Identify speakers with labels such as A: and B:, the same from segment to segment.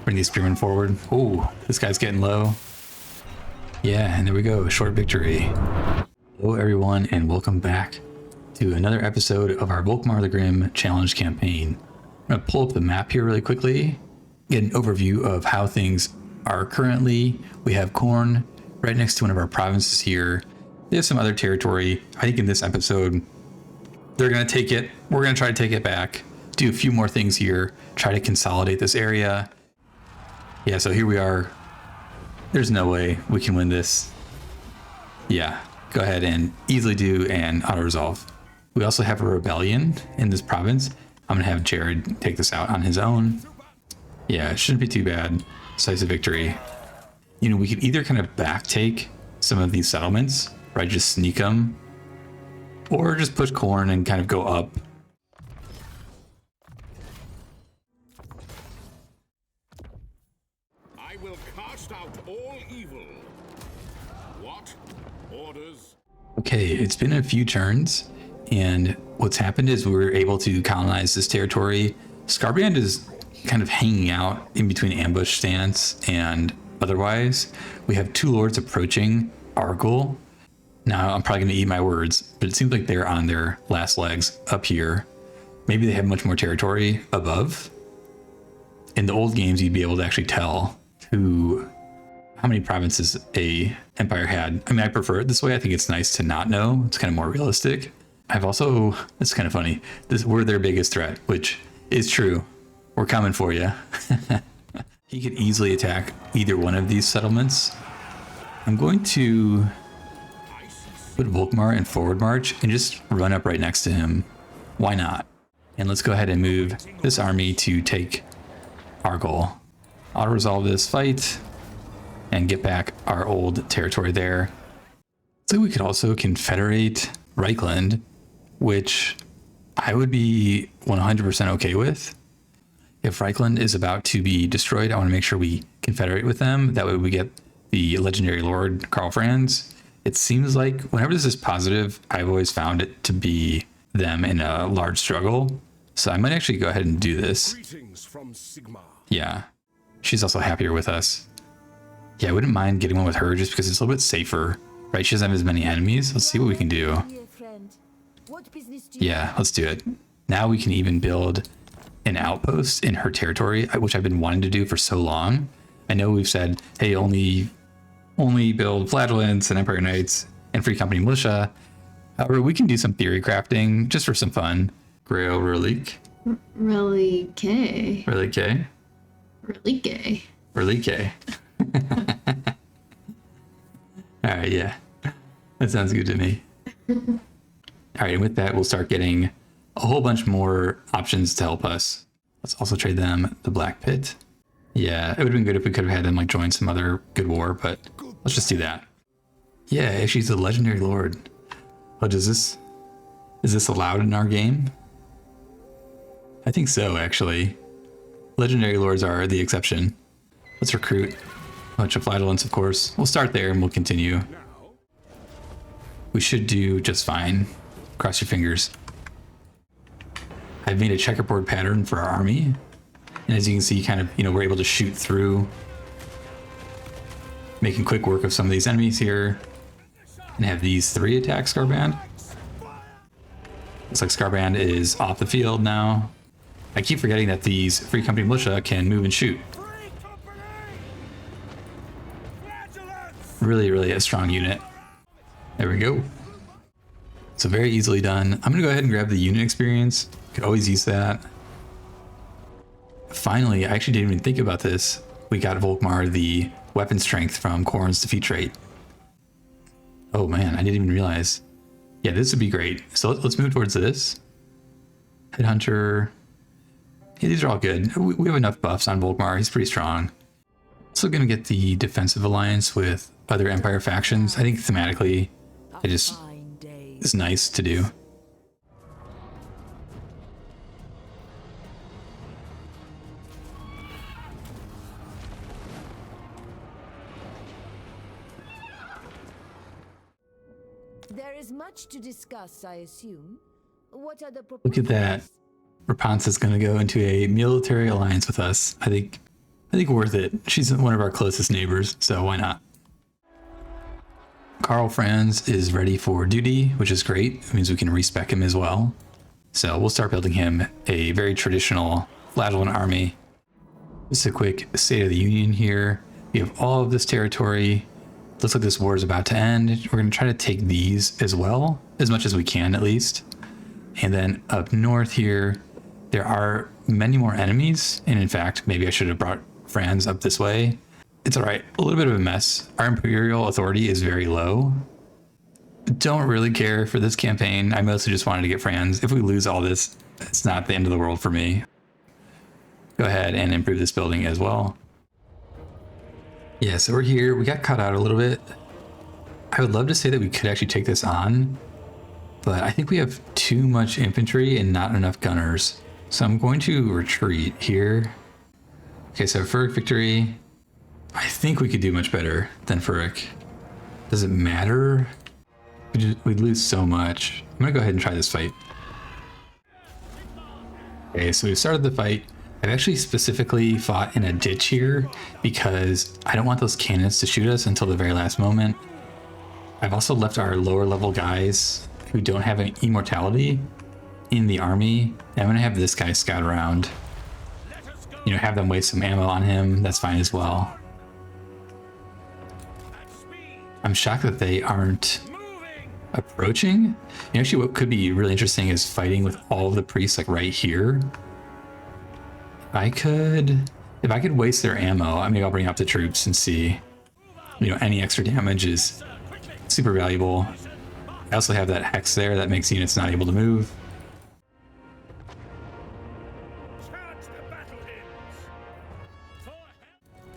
A: Bring these spearmen forward. Oh, this guy's getting low. Yeah, and there we go. A short victory. Hello, everyone, and welcome back to another episode of our Volkmar the Grim challenge campaign. I'm going to pull up the map here really quickly, get an overview of how things are currently. We have Khorne right next to one of our provinces here. They have some other territory. I think in this episode, they're going to take it. We're going to try to take it back, do a few more things here, try to consolidate this area. Yeah, so here we are. There's no way we can win this. Yeah, go ahead and easily do an auto-resolve. We also have a rebellion in this province. I'm going to have Jared take this out on his own. Yeah, it shouldn't be too bad. Decisive victory. You know, we could either kind of backtake some of these settlements, right? Just sneak them, or just push Khorne and kind of go up.
B: I will cast out all evil. What? Orders?
A: Okay, it's been a few turns, and what's happened is we were able to colonize this territory. Skarbrand is kind of hanging out in between ambush stance and otherwise. We have two lords approaching our goal. Now, I'm probably going to eat my words, but it seems like they're on their last legs up here. Maybe they have much more territory above. In the old games, you'd be able to actually tell how many provinces a empire had. I mean, I prefer it this way. I think it's nice to not know. It's kind of more realistic. It's kind of funny. We're their biggest threat, which is true. We're coming for you. He could easily attack either one of these settlements. I'm going to put Volkmar in forward march and just run up right next to him. Why not? And let's go ahead and move this army to take our goal. I'll resolve this fight and get back our old territory there. So we could also confederate Reikland, which I would be 100% okay with. If Reikland is about to be destroyed, I want to make sure we confederate with them. That way we get the legendary lord Karl Franz. It seems like whenever this is positive, I've always found it to be them in a large struggle. So I might actually go ahead and do this.
B: Greetings from Sigma.
A: Yeah, she's also happier with us. Yeah, I wouldn't mind getting one with her just because it's a little bit safer, right? She doesn't have as many enemies. Let's see what we can do. Yeah, let's do it. Now we can even build an outpost in her territory, which I've been wanting to do for so long. I know we've said, hey, only build flagellants and Empire Knights and Free Company Militia. However, we can do some theory crafting just for some fun. Grail Relique.
C: Really gay.
A: Really gay?
C: Really gay.
A: Really gay. All right, yeah. That sounds good to me. All right, and with that, we'll start getting a whole bunch more options to help us. Let's also trade them the Black Pit. Yeah, it would have been good if we could have had them like join some other good war, but let's just do that. Yeah, she's a legendary lord. Oh, is this allowed in our game? I think so, actually. Legendary lords are the exception. Let's recruit a bunch of flagellants, of course. We'll start there and we'll continue. We should do just fine. Cross your fingers. I've made a checkerboard pattern for our army. And as you can see, kind of, we're able to shoot through, making quick work of some of these enemies here. And have these three attack Skarbrand. Looks like Skarbrand is off the field now. I keep forgetting that these Free Company Militia can move and shoot. Really, really a strong unit. There we go. So very easily done. I'm gonna go ahead and grab the unit experience. Could always use that. Finally, I actually didn't even think about this. We got Volkmar the weapon strength from Khorne's defeat trait. Oh man, I didn't even realize. Yeah, this would be great. So let's move towards this. Headhunter. Yeah, these are all good. We have enough buffs on Volkmar. He's pretty strong. Also gonna get the defensive alliance with other Empire factions. I think thematically, it just is nice to do.
D: There is much to discuss, I assume. What are the
A: Look at that. Rapunzel's going to go into a military alliance with us. I think I think worth it. She's one of our closest neighbors, so why not? Karl Franz is ready for duty, which is great. It means we can respec him as well. So we'll start building him a very traditional flagellant army. Just a quick State of the Union here. We have all of this territory. Looks like this war is about to end. We're going to try to take these as well, as much as we can at least. And then up north here, there are many more enemies. And in fact, maybe I should have brought Franz up this way. It's all right. A little bit of a mess. Our imperial authority is very low. Don't really care for this campaign. I mostly just wanted to get Franz. If we lose all this, it's not the end of the world for me. Go ahead and improve this building as well. Yeah, so we're here. We got caught out a little bit. I would love to say that we could actually take this on, but I think we have too much infantry and not enough gunners. So I'm going to retreat here. Okay, so Furic victory. I think we could do much better than Furic. Does it matter? We'd lose so much. I'm gonna go ahead and try this fight. Okay, so we started the fight. I've actually specifically fought in a ditch here because I don't want those cannons to shoot us until the very last moment. I've also left our lower level guys who don't have any immortality in the army. And I'm gonna have this guy scout around. You know, have them waste some ammo on him. That's fine as well. I'm shocked that they aren't approaching. You know, actually what could be really interesting is fighting with all of the priests like right here. If I could waste their ammo, maybe I'll bring up the troops and see, you know, any extra damage is super valuable. I also have that hex there that makes units not able to move.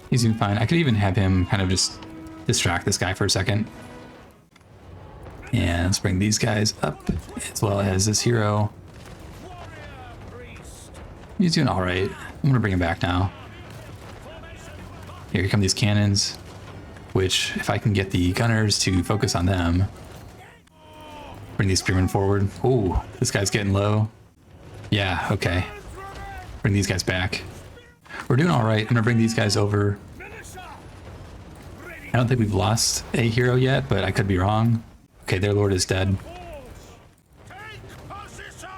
A: He's doing fine. I could even have him kind of just distract this guy for a second. And let's bring these guys up, as well as this hero. He's doing all right. I'm gonna bring him back now. Here come these cannons, which if I can get the gunners to focus on them, bring these spearmen forward. Oh, this guy's getting low. Yeah, okay. Bring these guys back. We're doing all right. I'm gonna bring these guys over. I don't think we've lost a hero yet, but I could be wrong. Okay, their lord is dead.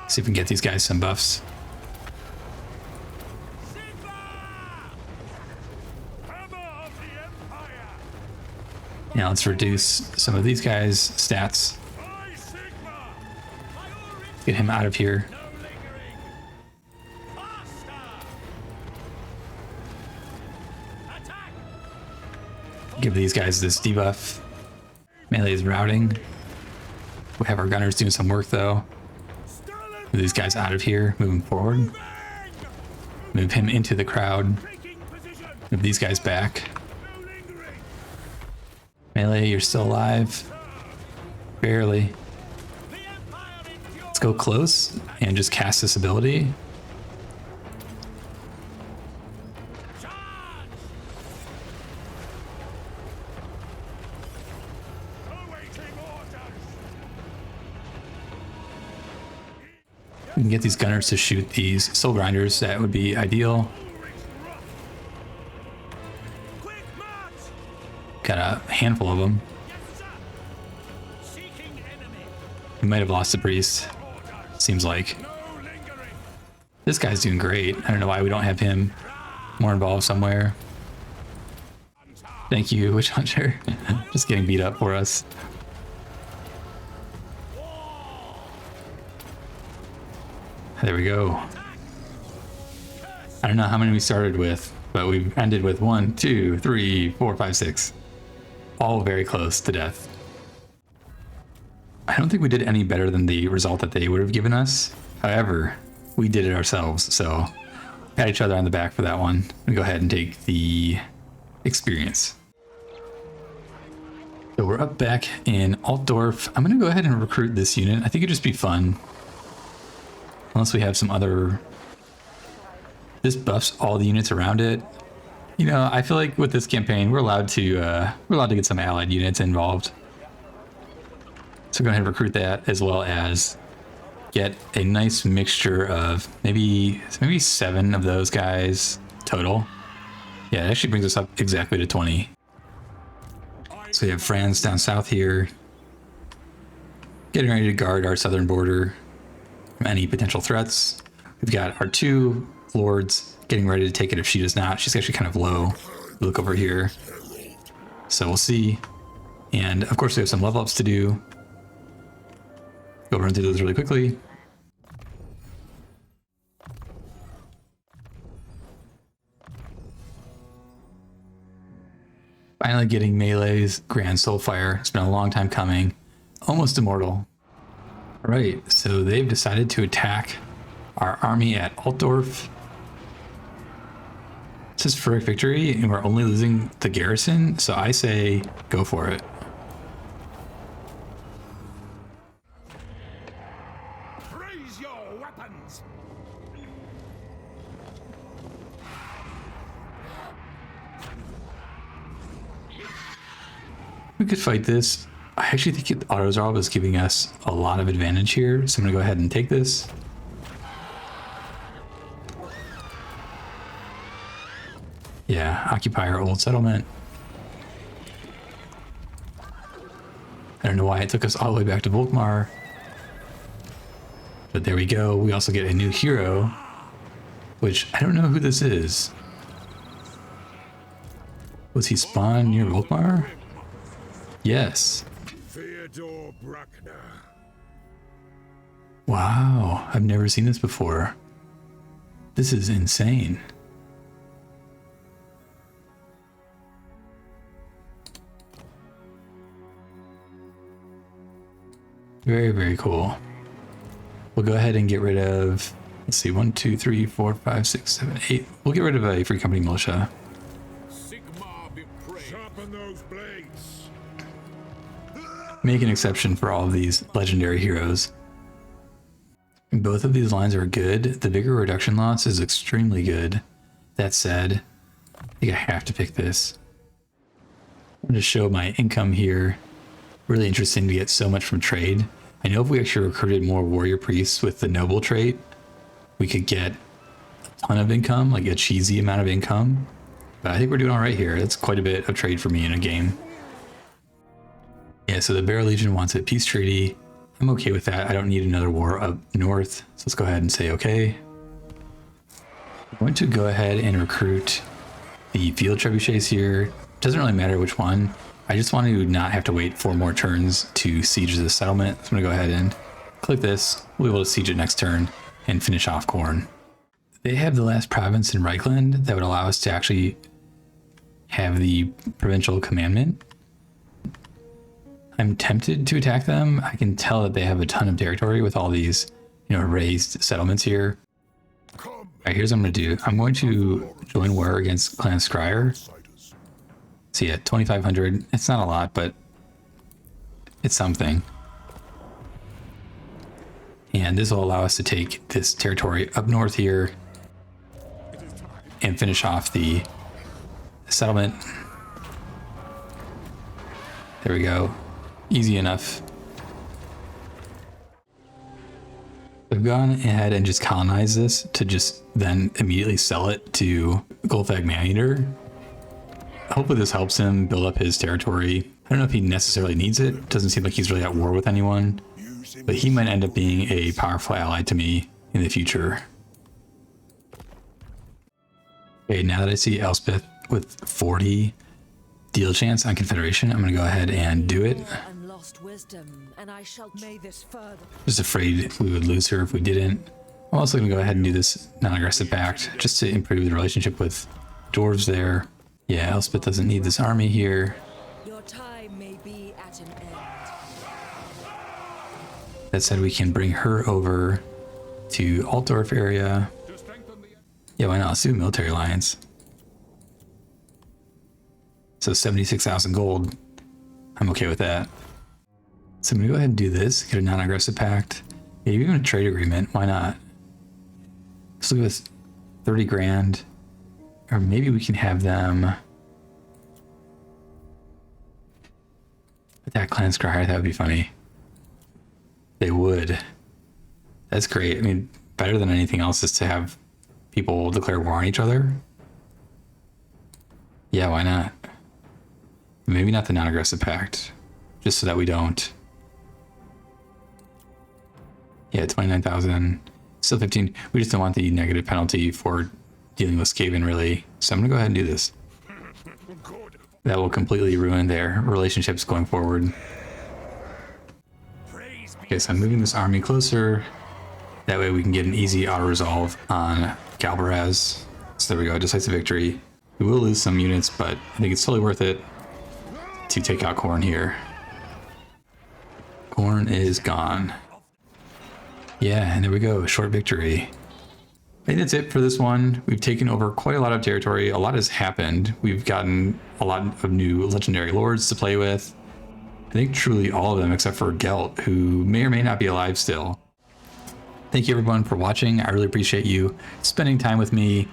A: See if we can get these guys some buffs. Now let's reduce some of these guys' stats. Get him out of here. Give these guys this debuff. Melee is routing. We have our gunners doing some work though. Move these guys out of here, moving forward. Move him into the crowd. Move these guys back. Melee, you're still alive. Barely. Let's go close and just cast this ability. We can get these gunners to shoot these soul grinders. That would be ideal. Got a handful of them. We might have lost the priest. Seems like. This guy's doing great. I don't know why we don't have him more involved somewhere. Thank you, Witch Hunter. Just getting beat up for us. There we go. I don't know how many we started with, but we ended with 1, 2, 3, 4, 5, 6. All very close to death. I don't think we did any better than the result that they would have given us. However, we did it ourselves, so pat each other on the back for that one. We go ahead and take the experience. So we're up back in Altdorf. I'm gonna go ahead and recruit this unit. I think it'd just be fun. Unless we have some other... This buffs all the units around it. You know, I feel like with this campaign, we're allowed to get some allied units involved. So go ahead and recruit that, as well as get a nice mixture of maybe 7 of those guys total. Yeah, it actually brings us up exactly to 20. So we have Franz down south here, getting ready to guard our southern border from any potential threats. We've got our 2 lords getting ready to take it if she does not. She's actually kind of low. Look over here. So we'll see. And of course we have some level ups to do. Go run through those really quickly. Finally getting Melee's Grand Soulfire. It's been a long time coming. Almost immortal. Alright, so they've decided to attack our army at Altdorf. This is for a victory, and we're only losing the garrison, so I say go for it.
B: Raise your weapons!
A: We could fight this. I actually think Autozarb is giving us a lot of advantage here, so I'm gonna go ahead and take this. Yeah, occupy our old settlement. I don't know why it took us all the way back to Volkmar. But there we go. We also get a new hero, which I don't know who this is. Was he spawned near Volkmar? Yes.
B: Theodore Bruckner.
A: Wow, I've never seen this before. This is insane. Very, very cool. We'll go ahead and get rid of, let's see, 1, 2, 3, 4, 5, 6, 7, 8. We'll get rid of a free company militia.
B: Sigmar be praised. Sharpen those blades.
A: Make an exception for all of these legendary heroes. Both of these lines are good. The vigor reduction loss is extremely good. That said, I think I have to pick this. I'm going to show my income here. Really interesting to get so much from trade. I know if we actually recruited more warrior priests with the noble trait, we could get a ton of income, like a cheesy amount of income. But I think we're doing all right here. That's quite a bit of trade for me in a game. Yeah, so the Bear Legion wants a peace treaty. I'm okay with that. I don't need another war up north. So let's go ahead and say okay. I'm going to go ahead and recruit the field trebuchets here. Doesn't really matter which one. I just want to not have to wait 4 more turns to siege the settlement. So I'm going to go ahead and click this. We'll be able to siege it next turn and finish off Khorne. They have the last province in Reikland that would allow us to actually have the provincial commandment. I'm tempted to attack them. I can tell that they have a ton of territory with all these, raised settlements here. All right, here's what I'm going to do. I'm going to join war against Clan Skyre. So yeah, 2,500. It's not a lot, but it's something. And this will allow us to take this territory up north here and finish off the settlement. There we go. Easy enough. I've gone ahead and just colonized this to just then immediately sell it to Golfag Maneater. Hopefully this helps him build up his territory. I don't know if he necessarily needs it. Doesn't seem like he's really at war with anyone. But he might end up being a powerful ally to me in the future. Okay, now that I see Eslpeth with 40 deal chance on confederation, I'm going to go ahead and do it. Just afraid we would lose her if we didn't. I'm also going to go ahead and do this non-aggressive pact just to improve the relationship with dwarves there. Yeah, Eslpeth doesn't need this army here.
D: Your time may be at an end.
A: That said, we can bring her over to Altdorf area. Yeah, why not? Let's do a military alliance. So 76,000 gold. I'm okay with that. So I'm gonna go ahead and do this. Get a non-aggressive pact. Yeah, even a trade agreement. Why not? Let's look at this. 30 grand. Or maybe we can have them attack Clan Skarbrand. That would be funny. They would. That's great. I mean, better than anything else is to have people declare war on each other. Yeah, why not? Maybe not the non-aggressive pact, just so that we don't. Yeah, 29,000, still 15. We just don't want the negative penalty for dealing with Skaven, really. So I'm gonna go ahead and do this. That will completely ruin their relationships going forward. Okay, so I'm moving this army closer. That way we can get an easy auto-resolve on Galbaraz. So there we go, decisive victory. We will lose some units, but I think it's totally worth it to take out Khorne here. Khorne is gone. Yeah, and there we go, short victory. I think that's it for this one. We've taken over quite a lot of territory. A lot has happened. We've gotten a lot of new legendary lords to play with. I think truly all of them except for Gelt, who may or may not be alive still. Thank you everyone for watching. I really appreciate you spending time with me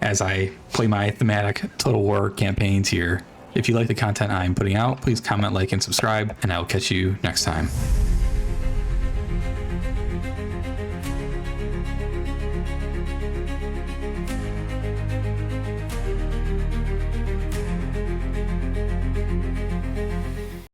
A: as I play my thematic Total War campaigns here. If you like the content I'm putting out, please comment, like, and subscribe, and I will catch you next time.